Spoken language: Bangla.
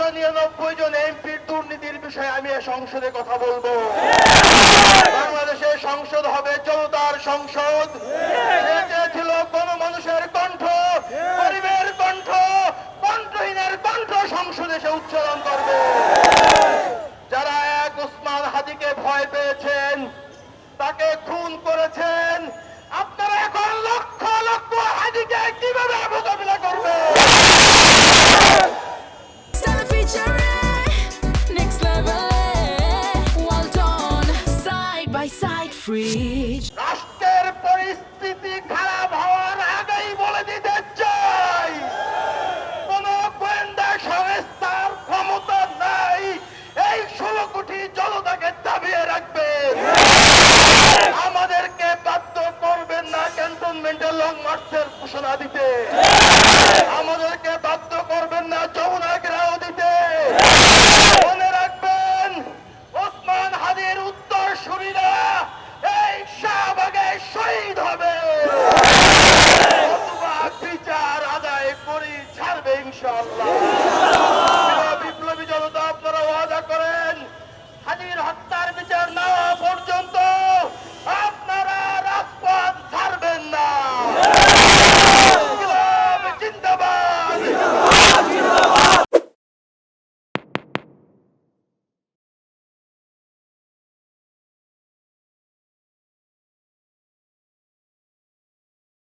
99 জন এমপির দুর্নীতির বিষয়ে আমি এই সংসদে কথা বলবো। বাংলাদেশের সংসদ হবে জনতার সংসদ। সে ছিল কোন মানুষের কণ্ঠ, গরিবের কণ্ঠ, কণ্ঠহীনের কণ্ঠ সংসদে সে উচ্চারণ করবে। যারা এক ওসমান হাদিকে ভয় পেয়েছেন, তাকে খুন করেছেন, আপনারা এখন লক্ষ লক্ষ হাদিকে কিভাবে মোকাবিলা করবেন? রাষ্ট্রের পরিস্থিতি খারাপ হওয়া